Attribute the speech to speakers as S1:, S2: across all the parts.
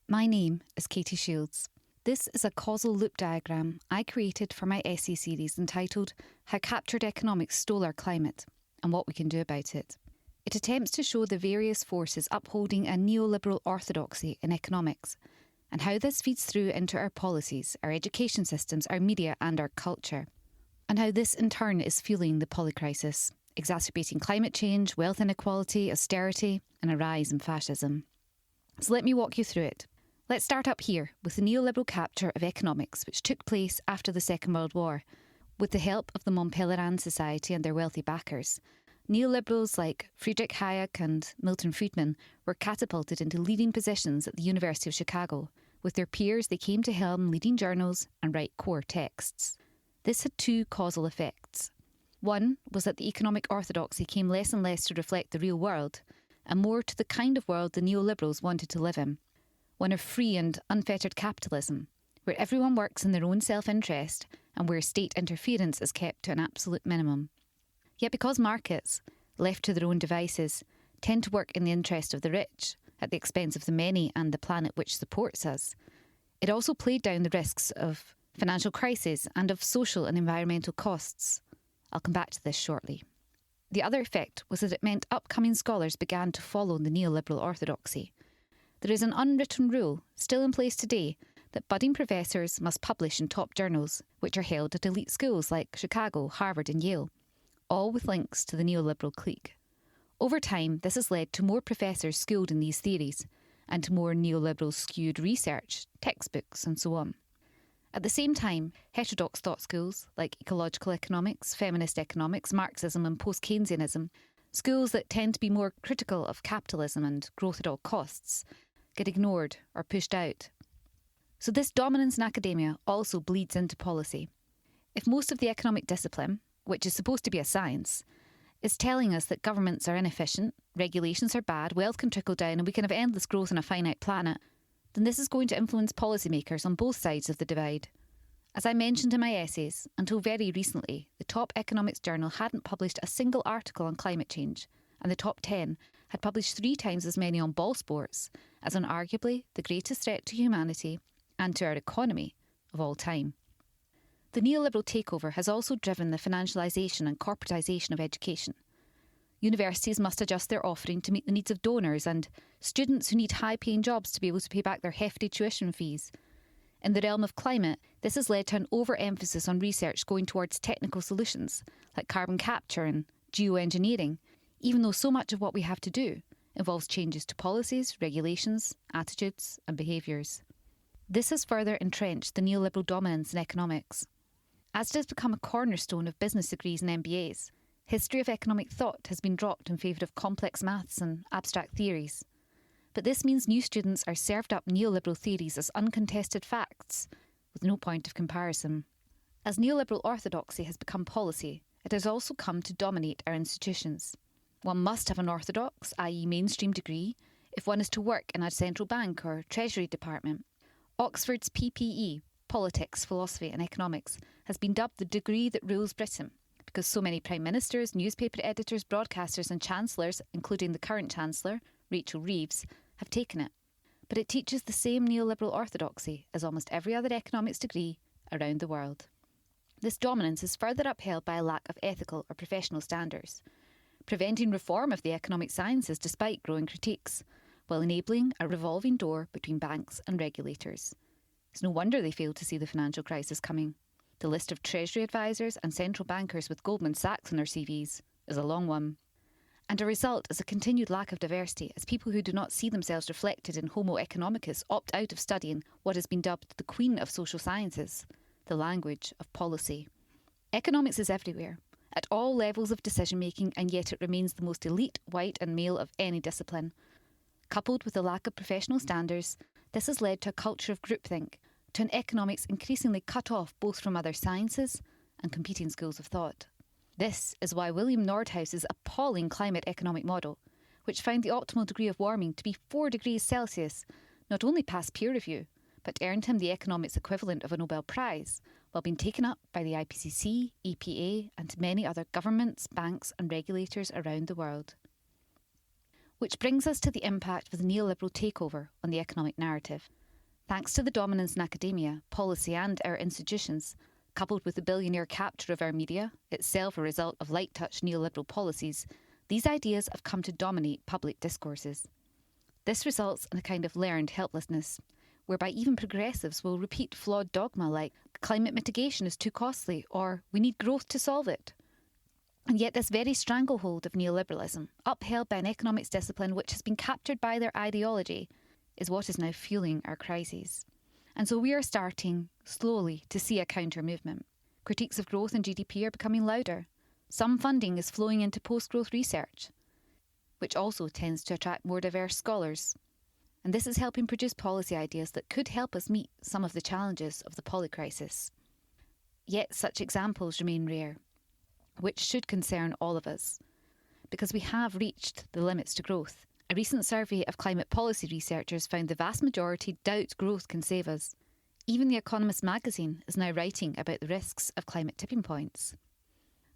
S1: My name is Katie Shields. This is a causal loop diagram I created for my essay series entitled How Captured Economics Stole Our Climate and What We Can Do About It. It attempts to show the various forces upholding a neoliberal orthodoxy in economics and how this feeds through into our policies, our education systems, our media and our culture, and how this in turn is fueling the polycrisis, exacerbating climate change, wealth inequality, austerity and a rise in fascism. So let me walk you through it. Let's start up here with the neoliberal capture of economics, which took place after the Second World War. With the help of the Mont Pelerin Society and their wealthy backers, neoliberals like Friedrich Hayek and Milton Friedman were catapulted into leading positions at the University of Chicago. With their peers, they came to helm leading journals and write core texts. This had two causal effects. One was that the economic orthodoxy came less and less to reflect the real world, and more to the kind of world the neoliberals wanted to live in. One of free and unfettered capitalism, where everyone works in their own self-interest and where state interference is kept to an absolute minimum. Yet because markets, left to their own devices, tend to work in the interest of the rich, at the expense of the many and the planet which supports us, it also played down the risks of financial crises and of social and environmental costs. I'll come back to this shortly. The other effect was that it meant upcoming scholars began to follow the neoliberal orthodoxy. There is an unwritten rule, still in place today, that budding professors must publish in top journals, which are held at elite schools like Chicago, Harvard and Yale, all with links to the neoliberal clique. Over time, this has led to more professors schooled in these theories, and to more neoliberal-skewed research, textbooks and so on. At the same time, heterodox thought schools like ecological economics, feminist economics, Marxism and post-Keynesianism, schools that tend to be more critical of capitalism and growth at all costs, get ignored or pushed out. So this dominance in academia also bleeds into policy. If most of the economic discipline, which is supposed to be a science, is telling us that governments are inefficient, regulations are bad, wealth can trickle down and we can have endless growth on a finite planet, then this is going to influence policymakers on both sides of the divide. As I mentioned in my essays, until very recently, the top economics journal hadn't published a single article on climate change, and the top 10 had published 3 times as many on ball sports, as on arguably the greatest threat to humanity and to our economy of all time. The neoliberal takeover has also driven the financialization and corporatisation of education. Universities must adjust their offering to meet the needs of donors and students who need high-paying jobs to be able to pay back their hefty tuition fees. In the realm of climate, this has led to an overemphasis on research going towards technical solutions, like carbon capture and geoengineering, even though so much of what we have to do involves changes to policies, regulations, attitudes and behaviours. This has further entrenched the neoliberal dominance in economics. As it has become a cornerstone of business degrees and MBAs, history of economic thought has been dropped in favour of complex maths and abstract theories. But this means new students are served up neoliberal theories as uncontested facts, with no point of comparison. As neoliberal orthodoxy has become policy, it has also come to dominate our institutions. One must have an orthodox, i.e. mainstream degree, if one is to work in a central bank or treasury department. Oxford's PPE, Politics, Philosophy and Economics, has been dubbed the degree that rules Britain, because so many prime ministers, newspaper editors, broadcasters and chancellors, including the current chancellor, Rachel Reeves, have taken it. But it teaches the same neoliberal orthodoxy as almost every other economics degree around the world. This dominance is further upheld by a lack of ethical or professional standards, preventing reform of the economic sciences despite growing critiques, while enabling a revolving door between banks and regulators. It's no wonder they failed to see the financial crisis coming. The list of Treasury advisors and central bankers with Goldman Sachs on their CVs is a long one. And a result is a continued lack of diversity, as people who do not see themselves reflected in Homo economicus opt out of studying what has been dubbed the queen of social sciences, the language of policy. Economics is everywhere, at all levels of decision-making, and yet it remains the most elite, white and male of any discipline. Coupled with a lack of professional standards, this has led to a culture of groupthink, to an economics increasingly cut off both from other sciences and competing schools of thought. This is why William Nordhaus's appalling climate economic model, which found the optimal degree of warming to be 4 degrees Celsius, not only passed peer review, but earned him the economics equivalent of a Nobel Prize, while being taken up by the IPCC, EPA and many other governments, banks and regulators around the world. Which brings us to the impact of the neoliberal takeover on the economic narrative. Thanks to the dominance in academia, policy and our institutions, coupled with the billionaire capture of our media, itself a result of light-touch neoliberal policies, these ideas have come to dominate public discourses. This results in a kind of learned helplessness, whereby even progressives will repeat flawed dogma like climate mitigation is too costly or we need growth to solve it. And yet this very stranglehold of neoliberalism, upheld by an economics discipline which has been captured by their ideology, is what is now fueling our crises. And so we are starting, slowly, to see a counter-movement. Critiques of growth and GDP are becoming louder. Some funding is flowing into post-growth research, which also tends to attract more diverse scholars. And this is helping produce policy ideas that could help us meet some of the challenges of the polycrisis. Yet such examples remain rare, which should concern all of us, because we have reached the limits to growth. A recent survey of climate policy researchers found the vast majority doubt growth can save us. Even the Economists magazine is now writing about the risks of climate tipping points.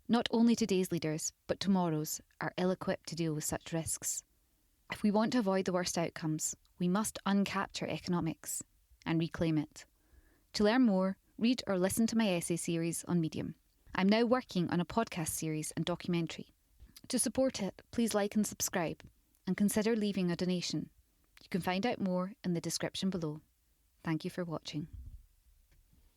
S1: Not only today's leaders, but tomorrow's, are ill-equipped to deal with such risks. If we want to avoid the worst outcomes, we must uncapture economics and reclaim it. To learn more, read or listen to my essay series on Medium. I'm now working on a podcast series and documentary. To support it, please like and subscribe, and consider leaving a donation. You can find out more in the description below. Thank you for watching.